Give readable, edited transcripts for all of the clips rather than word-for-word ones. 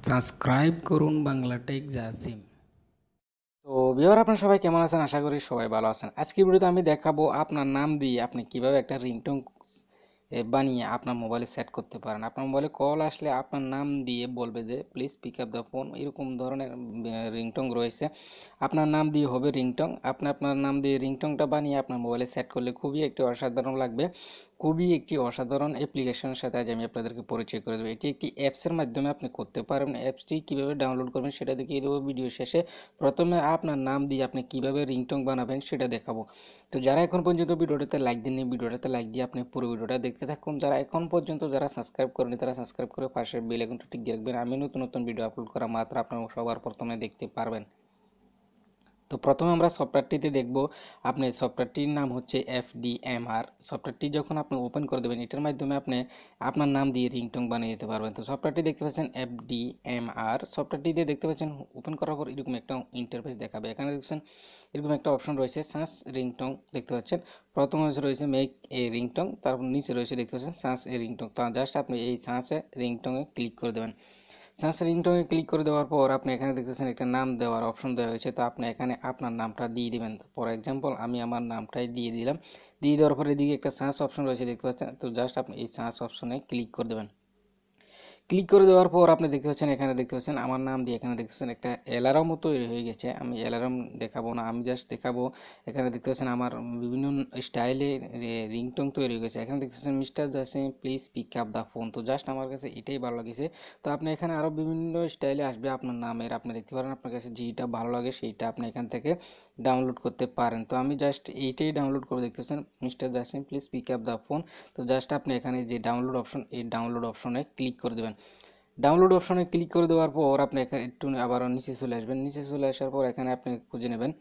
Subscribe করুন Bangla take Jasim. তো viewer আপনারা সবাই কেমন আছেন? আশা করি সবাই ভালো আছেন। আজকের ভিডিওতে আমি দেখাবো আপনার নাম দিয়ে আপনি কিভাবে একটা রিংটোন বানিয়ে আপনার মোবাইলে সেট করতে পারেন। আপনার মোবাইলে কল আসলে আপনার নাম দিয়ে বলবে যে please pick up the phone, এরকম ধরনের রিংটোন রয়েছে। আপনার নাম দিয়ে হবে রিংটোন। আপনি আপনার নাম দিয়ে রিংটোনটা বানিয়ে আপনার মোবাইলে সেট করলে খুবই একটি অসাধারণ লাগবে। খুবই একটি অসাধারণ অ্যাপ্লিকেশনের সাথে আজ আমি আপনাদেরকে পরিচয় করে দেবো। এটি একটি অ্যাপসের মাধ্যমে আপনি করতে পারবেন। অ্যাপসটি কীভাবে ডাউনলোড করবেন সেটা দেখিয়ে দেবো ভিডিও শেষে। প্রথমে আপনার নাম দিয়ে আপনি কিভাবে রিংটোন বানাবেন সেটা দেখাবো। তো যারা এখন পর্যন্ত ভিডিওটাতে লাইক দেননি, ভিডিওটাতে লাইক দিয়ে আপনি পুরো ভিডিওটা দেখতে থাকুন। যারা এখন পর্যন্ত সাবস্ক্রাইব করেনি তারা সাবস্ক্রাইব করে পাশের বেল আইকনটা টিক দিয়ে রাখবেন। আমি নতুন নতুন ভিডিও আপলোড করা মাত্র আপনারা সবার প্রথমে দেখতে পারবেন। তো প্রথমে আমরা সফটওয়্যারটিতে দেখব। আপনি সফটওয়্যারটির নাম হচ্ছে FDMR। সফটওয়্যারটি যখন আপনি ওপেন করে দেবেন এটার মাধ্যমে আপনি আপনার নাম দিয়ে রিংটোন বানিয়ে দিতে পারবেন। তো সফটওয়্যারটি দেখতে পাচ্ছেন FDMR। সফটওয়্যারটিতে দেখতে পাচ্ছেন ওপেন করার পর এরকম একটা ইন্টারফেস দেখাবে। এখানে দেখছেন এরকম একটা অপশন রয়েছে সার্চ রিংটোন দেখতে পাচ্ছেন। প্রথমে রয়েছে মেক এ রিংটোন, তারপর নিচে রয়েছে দেখতে পাচ্ছেন সার্চ এ রিংটোন। তো জাস্ট আপনি এই সার্চে রিংটোনে ক্লিক করে দেবেন। সার্চ রিংটোনে ক্লিক করে দেওয়ার পর আপনি এখানে দেখতেছেন একটা নাম দেওয়ার অপশন দেওয়া হয়েছে। তো আপনি এখানে আপনার নামটা দিয়ে দিবেন। ফর এক্সাম্পল আমি আমার নামটাই দিয়ে দিলাম। দিয়ে দেওয়ার পর এদিকে একটা সার্চ অপশন রয়েছে দেখতে পাচ্ছেন। তো জাস্ট আপনি এই সার্চ অপশনে ক্লিক করে দেবেন। ক্লিক করে দেওয়ার পর আপনি দেখতে পাচ্ছেন এখানে দেখতে পাচ্ছেন আমার নাম দিয়ে এখানে দেখতে পাচ্ছেন একটা অ্যালার্মও তৈরি হয়ে গেছে। আমি অ্যালার্ম দেখাবো না, আমি জাস্ট দেখাবো। এখানে দেখতে পাচ্ছেন আমার বিভিন্ন স্টাইলে রিংটোন তৈরি হয়ে গেছে। এখানে দেখতে পাচ্ছেন mister Jasim please pick up the phone. তো জাস্ট আমার কাছে এটাই ভালো লাগেছে। তো আপনি এখানে আরও বিভিন্ন স্টাইলে আসবে আপনার নামের, আপনি দেখতে পারেন আপনার কাছে যেটা ভালো লাগে সেইটা আপনি এখান থেকে ডাউনলোড করতে পারেন। তো আমি জাস্ট এইটাই ডাউনলোড করে দেখতে পাচ্ছেন mister Jasim please pick up the phone. তো জাস্ট আপনি এখানে যে ডাউনলোড অপশন, এই ডাউনলোড অপশনে ক্লিক করে দেবেন। ডাউনলোড অপশনে ক্লিক করে দেওয়ার পর আপনি এখানে একটু আবারও নিচে চলে আসবেন। নিচে চলে আসার পর এখানে আপনি খুঁজে নেবেন।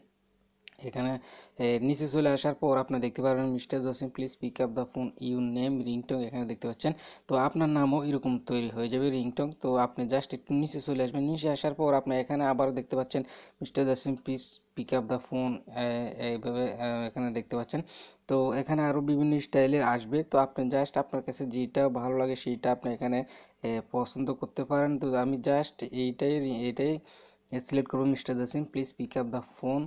এখানে নিচে চলে আসার পর আপনি দেখতে পারবেন mister Jasim please pick up the phone you name ringtone, এখানে দেখতে পাচ্ছেন। তো আপনার নামও এরকম তৈরি হয়ে যাবে রিংটোন। তো আপনি জাস্ট একটু নিচে চলে আসবেন। নিচে আসার পর আপনি এখানে আবার দেখতে পাচ্ছেন mister Jasim please pick up the phone, এইভাবে এখানে দেখতে পাচ্ছেন। তো এখানে আরও বিভিন্ন স্টাইলের আসবে। তো আপনি জাস্ট আপনার কাছে যেটা ভালো লাগে সেইটা আপনি এখানে পছন্দ করতে পারেন। তো আমি জাস্ট এইটাই সিলেক্ট করবো mister Jasim please pick up the phone,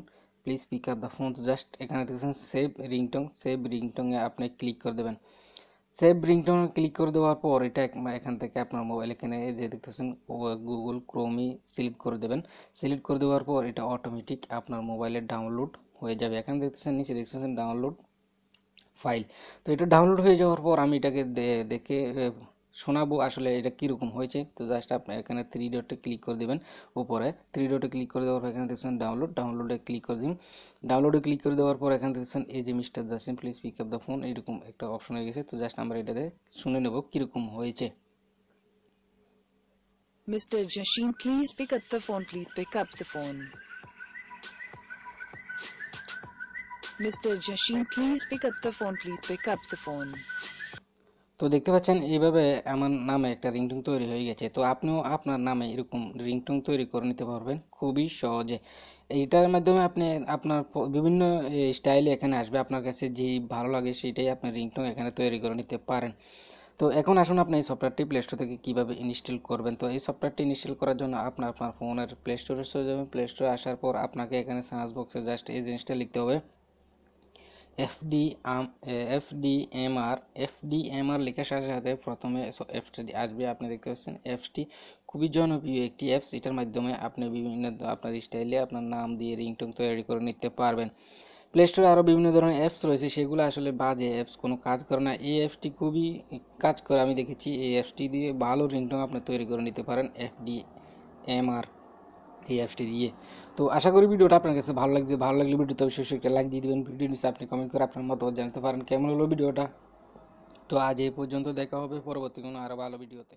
please pick up the phone. Just এখানে দেখছেন সেভ রিংটোন, সেভ রিংটোনে আপনি ক্লিক করে দেবেন। সেভ রিংটোনে ক্লিক করে দেওয়ার পর এটা এখান থেকে আপনার মোবাইল এখানে যে দেখতেছেন গুগল ক্রোমই সিলেক্ট করে দেবেন। সিলেক্ট করে দেওয়ার পর এটা অটোমেটিক আপনার মোবাইলে ডাউনলোড হয়ে যাবে। এখানে দেখতেছেন নিচে দেখতেছেন ডাউনলোড ফাইল। তো এটা ডাউনলোড হয়ে যাওয়ার পর আমি এটাকে দেখে শোনাবো আসলে এটা কীরকম হয়েছে। তো জাস্ট আপনি এখানে থ্রি ডটে ক্লিক করে দেবেন। উপরে থ্রি ডটে ক্লিক করে দেওয়ার পর এখানে দেখছেন ডাউনলোড, ডাউনলোডে ক্লিক করে দিন। ডাউনলোডে ক্লিক করে দেওয়ার পর এখানে দেখছেন এই যে mister Jasim please pick up the phone, এইরকম একটা অপশন হয়ে গেছে। তো জাস্ট আমরা এটাতে শুনে নেব কীরকম হয়েছে। Mr. Jashim, please pick up the phone. Please pick up the phone. Mr. Jashim, please pick up the phone. Please pick up the phone. তো দেখতে পাচ্ছেন এইভাবে আমার নামে একটা রিংটোন তৈরি হয়ে গেছে। তো আপনিও আপনার নামে এরকম রিংটোন তৈরি করে নিতে পারবেন খুবই সহজে। এইটার মাধ্যমে আপনি আপনার বিভিন্ন স্টাইলে এখানে আসবে, আপনার কাছে যে ভালো লাগে সেটাই আপনি রিংটোন এখানে তৈরি করে নিতে পারেন। তো এখন আসুন আপনি এই সফটওয়্যারটি প্লে স্টোর থেকে কীভাবে ইনস্টল করবেন। তো এই সফটওয়্যারটি ইনস্টল করার জন্য আপনার ফোনের প্লে স্টোরে চলে যাবেন। প্লে স্টোরে আসার পর আপনাকে এখানে সার্চ বক্সে জাস্ট এই জিনিসটা লিখতে হবে এফডিএমআর লেখার সাথে সাথে প্রথমে অ্যাপসটি আসবে। আপনি দেখতে পাচ্ছেন অ্যাপসটি খুবই জনপ্রিয় একটি অ্যাপস। এটার মাধ্যমে আপনি বিভিন্ন আপনার স্টাইলে আপনার নাম দিয়ে রিংটোন তৈরি করে নিতে পারবেন। প্লে স্টোরে আরও বিভিন্ন ধরনের অ্যাপস রয়েছে, সেগুলো আসলে বাজে অ্যাপস, কোনো কাজ করে না। এই অ্যাপসটি খুবই কাজ করে, আমি দেখেছি। এই অ্যাপসটি দিয়ে ভালো রিংটোন আপনি তৈরি করে নিতে পারেন FDMR এই অ্যাপসটি দিয়ে। তো আশা করি ভিডিওটা আপনার কাছে ভালো লাগছে। ভালো লাগলে ভিডিওতে অবশ্যই একটা লাইক দিয়ে দেবেন। ভিডিও নিচে আপনি কমেন্ট করে আপনার মতামত জানাতে পারেন কেমন হলো ভিডিওটা। তো আজ এই পর্যন্ত, দেখা হবে পরবর্তী কোনো আরও ভালো ভিডিওতে।